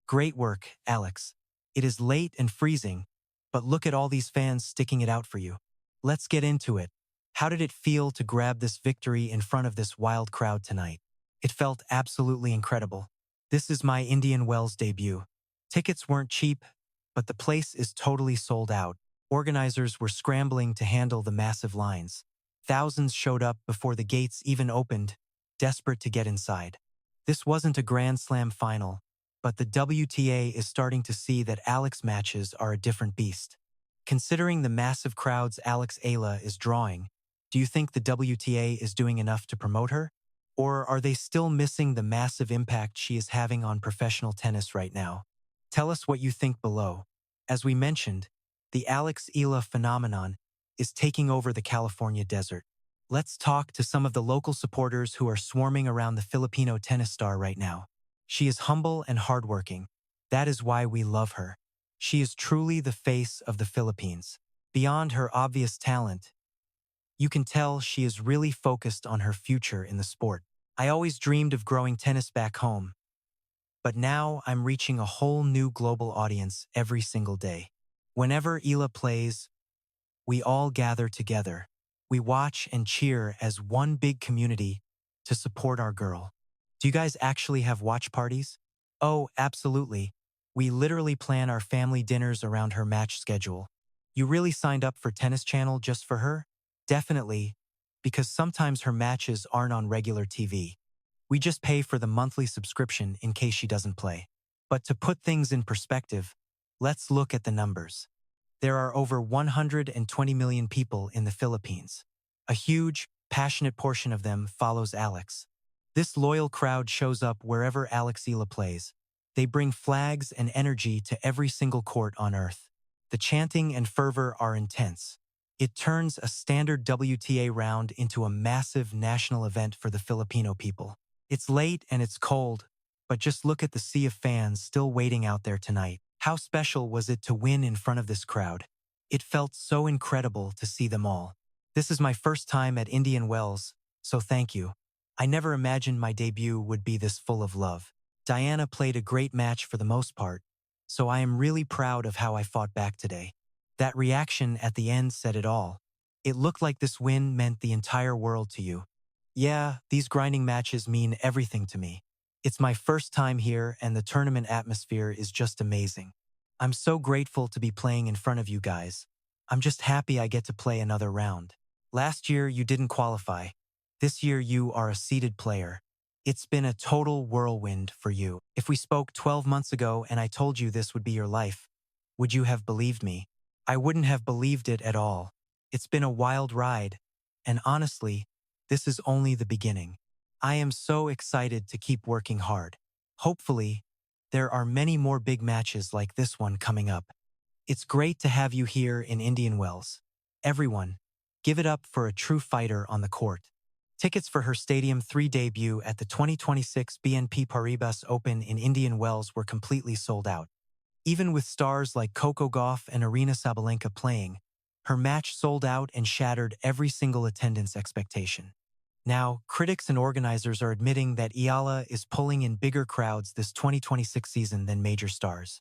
Great work, Alex. It is late and freezing, but look at all these fans sticking it out for you. Let's get into it. How did it feel to grab this victory in front of this wild crowd tonight? It felt absolutely incredible. This is my Indian Wells debut. Tickets weren't cheap, but the place is totally sold out. Organizers were scrambling to handle the massive lines. Thousands showed up before the gates even opened, desperate to get inside. This wasn't a Grand Slam final, but the WTA is starting to see that Alex matches are a different beast. Considering the massive crowds Eala is drawing, do you think the WTA is doing enough to promote her? Or are they still missing the massive impact she is having on professional tennis right now? Tell us what you think below. As we mentioned, the Eala phenomenon is taking over the California desert. Let's talk to some of the local supporters who are swarming around the Filipino tennis star right now. She is humble and hardworking. That is why we love her. She is truly the face of the Philippines. Beyond her obvious talent, you can tell she is really focused on her future in the sport. I always dreamed of growing tennis back home, but now I'm reaching a whole new global audience every single day. Whenever Eala plays, we all gather together. We watch and cheer as one big community to support our girl. Do you guys actually have watch parties? Oh, absolutely. We literally plan our family dinners around her match schedule. You really signed up for Tennis Channel just for her? Definitely, because sometimes her matches aren't on regular TV. We just pay for the monthly subscription in case she doesn't play. But to put things in perspective, let's look at the numbers. There are over 120 million people in the Philippines. A huge, passionate portion of them follows Alex. This loyal crowd shows up wherever Eala plays. They bring flags and energy to every single court on earth. The chanting and fervor are intense. It turns a standard WTA round into a massive national event for the Filipino people. It's late and it's cold, but just look at the sea of fans still waiting out there tonight. How special was it to win in front of this crowd? It felt so incredible to see them all. This is my first time at Indian Wells, so thank you. I never imagined my debut would be this full of love. Diana played a great match for the most part, so I am really proud of how I fought back today. That reaction at the end said it all. It looked like this win meant the entire world to you. Yeah, these grinding matches mean everything to me. It's my first time here and the tournament atmosphere is just amazing. I'm so grateful to be playing in front of you guys. I'm just happy I get to play another round. Last year you didn't qualify. This year you are a seeded player. It's been a total whirlwind for you. If we spoke 12 months ago and I told you this would be your life, would you have believed me? I wouldn't have believed it at all. It's been a wild ride, and honestly, this is only the beginning. I am so excited to keep working hard. Hopefully, there are many more big matches like this one coming up. It's great to have you here in Indian Wells. Everyone, give it up for a true fighter on the court. Tickets for her Stadium 3 debut at the 2026 BNP Paribas Open in Indian Wells were completely sold out. Even with stars like Coco Gauff and Aryna Sabalenka playing, her match sold out and shattered every single attendance expectation. Now, critics and organizers are admitting that Eala is pulling in bigger crowds this 2026 season than major stars.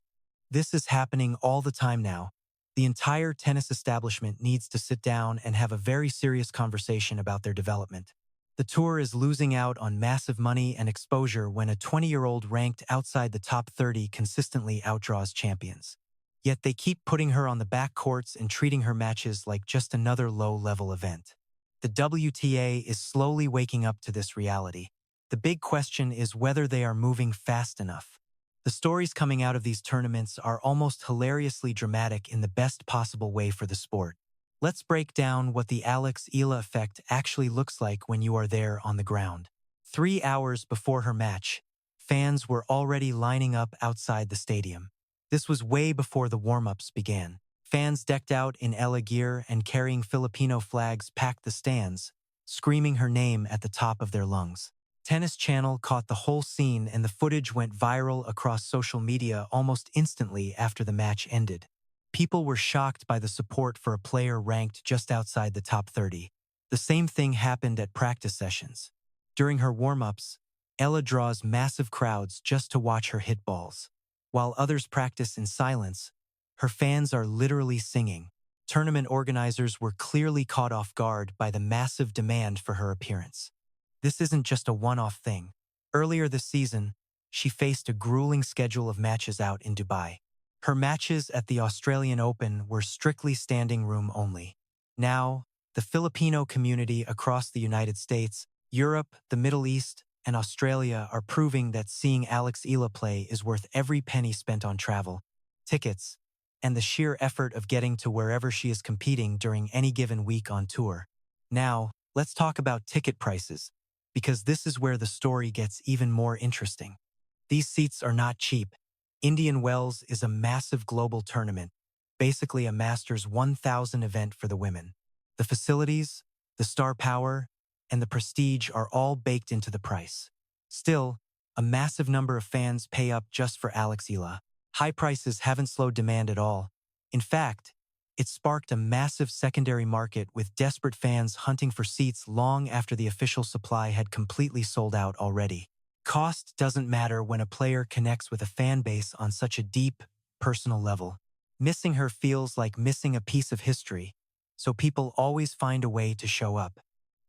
This is happening all the time now. The entire tennis establishment needs to sit down and have a very serious conversation about their development. The tour is losing out on massive money and exposure when a 20-year-old ranked outside the top 30 consistently outdraws champions. Yet they keep putting her on the back courts and treating her matches like just another low-level event. The WTA is slowly waking up to this reality. The big question is whether they are moving fast enough. The stories coming out of these tournaments are almost hilariously dramatic in the best possible way for the sport. Let's break down what the Eala effect actually looks like when you are there on the ground. 3 hours before her match, fans were already lining up outside the stadium. This was way before the warm-ups began. Fans decked out in Eala gear and carrying Filipino flags packed the stands, screaming her name at the top of their lungs. Tennis Channel caught the whole scene and the footage went viral across social media almost instantly after the match ended. People were shocked by the support for a player ranked just outside the top 30. The same thing happened at practice sessions. During her warm-ups, Eala draws massive crowds just to watch her hit balls. While others practice in silence, her fans are literally singing. Tournament organizers were clearly caught off guard by the massive demand for her appearance. This isn't just a one-off thing. Earlier this season, she faced a grueling schedule of matches out in Dubai. Her matches at the Australian Open were strictly standing room only. Now, the Filipino community across the United States, Europe, the Middle East, and Australia are proving that seeing Eala play is worth every penny spent on travel, tickets, and the sheer effort of getting to wherever she is competing during any given week on tour. Now, let's talk about ticket prices, because this is where the story gets even more interesting. These seats are not cheap. Indian Wells is a massive global tournament, basically a Masters 1000 event for the women. The facilities, the star power, and the prestige are all baked into the price. Still, a massive number of fans pay up just for Eala. High prices haven't slowed demand at all. In fact, it sparked a massive secondary market with desperate fans hunting for seats long after the official supply had completely sold out already. Cost doesn't matter when a player connects with a fan base on such a deep, personal level. Missing her feels like missing a piece of history, so people always find a way to show up.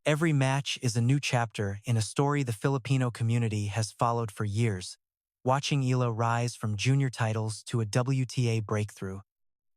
Every match is a new chapter in a story the Filipino community has followed for years, watching Eala rise from junior titles to a WTA breakthrough.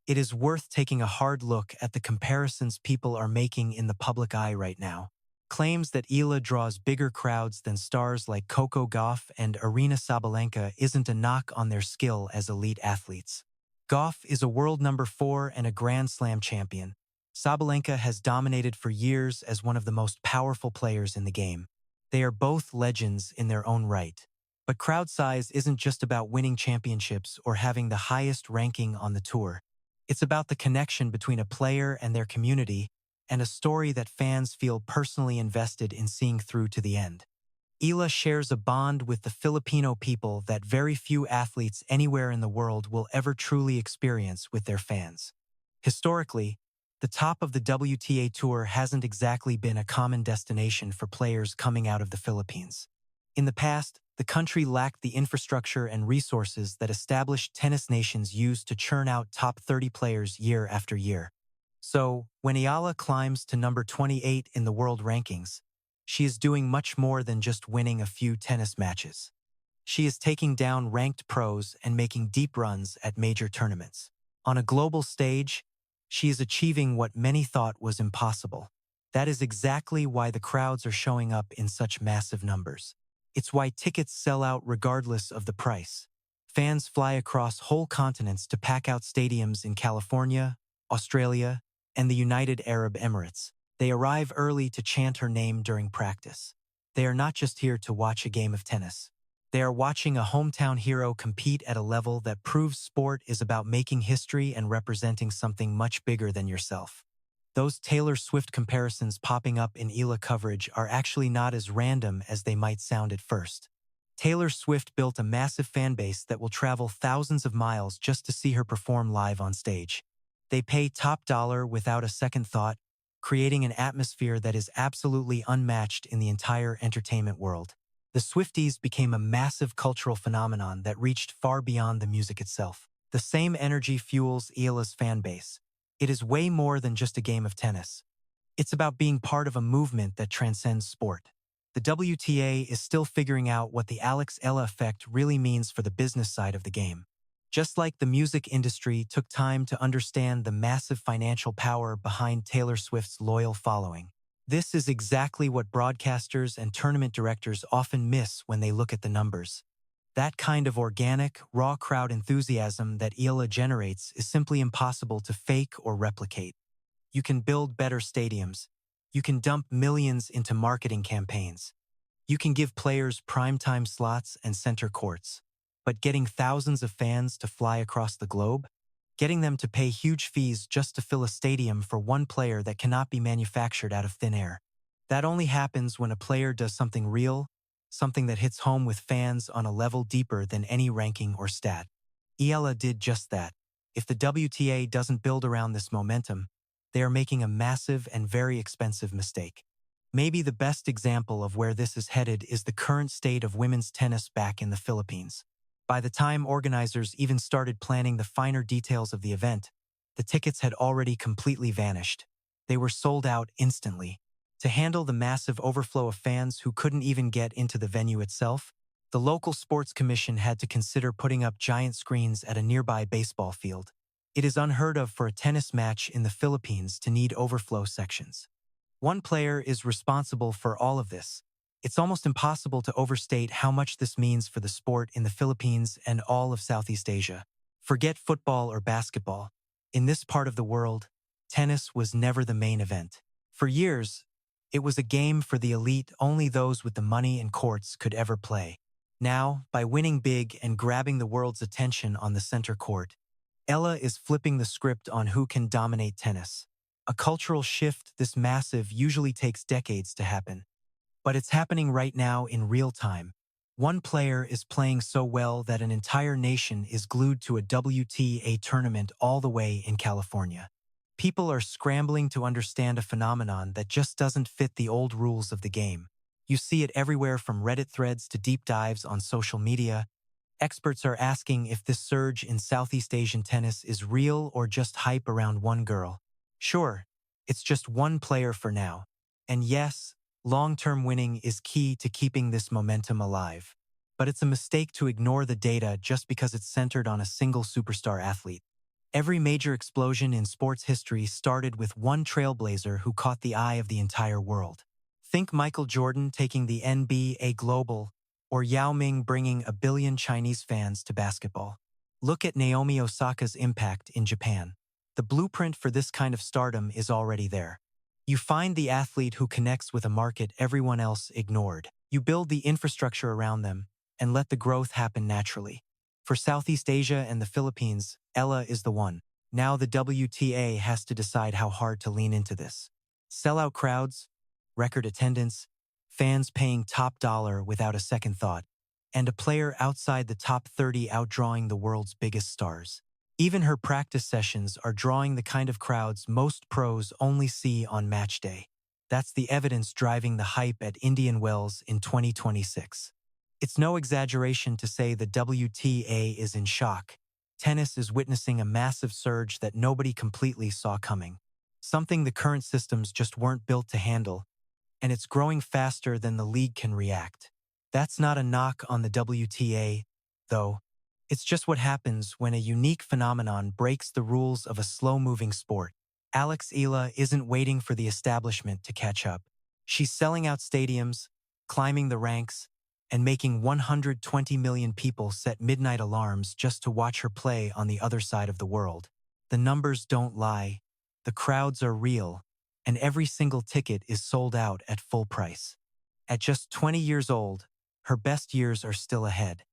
It is worth taking a hard look at the comparisons people are making in the public eye right now. Claims that Eala draws bigger crowds than stars like Coco Gauff and Aryna Sabalenka isn't a knock on their skill as elite athletes. Gauff is a world number 4 and a Grand Slam champion. Sabalenka has dominated for years as one of the most powerful players in the game. They are both legends in their own right. But crowd size isn't just about winning championships or having the highest ranking on the tour. It's about the connection between a player and their community, and a story that fans feel personally invested in seeing through to the end. Eala shares a bond with the Filipino people that very few athletes anywhere in the world will ever truly experience with their fans. Historically, the top of the WTA Tour hasn't exactly been a common destination for players coming out of the Philippines. In the past, the country lacked the infrastructure and resources that established tennis nations use to churn out top 30 players year after year. So, when Eala climbs to number 28 in the world rankings, she is doing much more than just winning a few tennis matches. She is taking down ranked pros and making deep runs at major tournaments. On a global stage, she is achieving what many thought was impossible. That is exactly why the crowds are showing up in such massive numbers. It's why tickets sell out regardless of the price. Fans fly across whole continents to pack out stadiums in California, Australia, and the United Arab Emirates. They arrive early to chant her name during practice. They are not just here to watch a game of tennis. They are watching a hometown hero compete at a level that proves sport is about making history and representing something much bigger than yourself. Those Taylor Swift comparisons popping up in Eala coverage are actually not as random as they might sound at first. Taylor Swift built a massive fan base that will travel thousands of miles just to see her perform live on stage. They pay top dollar without a second thought, creating an atmosphere that is absolutely unmatched in the entire entertainment world. The Swifties became a massive cultural phenomenon that reached far beyond the music itself. The same energy fuels Eala's fan base. It is way more than just a game of tennis. It's about being part of a movement that transcends sport. The WTA is still figuring out what the Eala effect really means for the business side of the game. Just like the music industry took time to understand the massive financial power behind Taylor Swift's loyal following, this is exactly what broadcasters and tournament directors often miss when they look at the numbers. That kind of organic, raw crowd enthusiasm that Eala generates is simply impossible to fake or replicate. You can build better stadiums. You can dump millions into marketing campaigns. You can give players primetime slots and center courts. But getting thousands of fans to fly across the globe? Getting them to pay huge fees just to fill a stadium for one player that cannot be manufactured out of thin air. That only happens when a player does something real, something that hits home with fans on a level deeper than any ranking or stat. Eala did just that. If the WTA doesn't build around this momentum, they are making a massive and very expensive mistake. Maybe the best example of where this is headed is the current state of women's tennis back in the Philippines. By the time organizers even started planning the finer details of the event, the tickets had already completely vanished. They were sold out instantly. To handle the massive overflow of fans who couldn't even get into the venue itself, the local sports commission had to consider putting up giant screens at a nearby baseball field. It is unheard of for a tennis match in the Philippines to need overflow sections. One player is responsible for all of this. It's almost impossible to overstate how much this means for the sport in the Philippines and all of Southeast Asia. Forget football or basketball. In this part of the world, tennis was never the main event. For years, it was a game for the elite. Only those with the money and courts could ever play. Now, by winning big and grabbing the world's attention on the center court, Eala is flipping the script on who can dominate tennis. A cultural shift this massive usually takes decades to happen. But it's happening right now in real time. One player is playing so well that an entire nation is glued to a WTA tournament all the way in California. People are scrambling to understand a phenomenon that just doesn't fit the old rules of the game. You see it everywhere from Reddit threads to deep dives on social media. Experts are asking if this surge in Southeast Asian tennis is real or just hype around one girl. Sure, it's just one player for now. And yes, long-term winning is key to keeping this momentum alive. But it's a mistake to ignore the data just because it's centered on a single superstar athlete. Every major explosion in sports history started with one trailblazer who caught the eye of the entire world. Think Michael Jordan taking the NBA global, or Yao Ming bringing 1 billion Chinese fans to basketball. Look at Naomi Osaka's impact in Japan. The blueprint for this kind of stardom is already there. You find the athlete who connects with a market everyone else ignored. You build the infrastructure around them and let the growth happen naturally. For Southeast Asia and the Philippines, Eala is the one. Now the WTA has to decide how hard to lean into this. Sellout crowds, record attendance, fans paying top dollar without a second thought, and a player outside the top 30 outdrawing the world's biggest stars. Even her practice sessions are drawing the kind of crowds most pros only see on match day. That's the evidence driving the hype at Indian Wells in 2026. It's no exaggeration to say the WTA is in shock. Tennis is witnessing a massive surge that nobody completely saw coming. Something the current systems just weren't built to handle, and it's growing faster than the league can react. That's not a knock on the WTA, though. It's just what happens when a unique phenomenon breaks the rules of a slow-moving sport. Eala isn't waiting for the establishment to catch up. She's selling out stadiums, climbing the ranks, and making 120 million people set midnight alarms just to watch her play on the other side of the world. The numbers don't lie. The crowds are real, and every single ticket is sold out at full price. At just 20 years old, her best years are still ahead.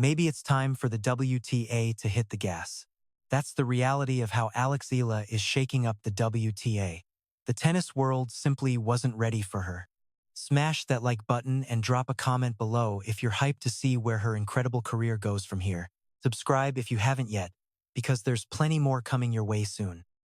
Maybe it's time for the WTA to hit the gas. That's the reality of how Eala is shaking up the WTA. The tennis world simply wasn't ready for her. Smash that like button and drop a comment below if you're hyped to see where her incredible career goes from here. Subscribe if you haven't yet, because there's plenty more coming your way soon.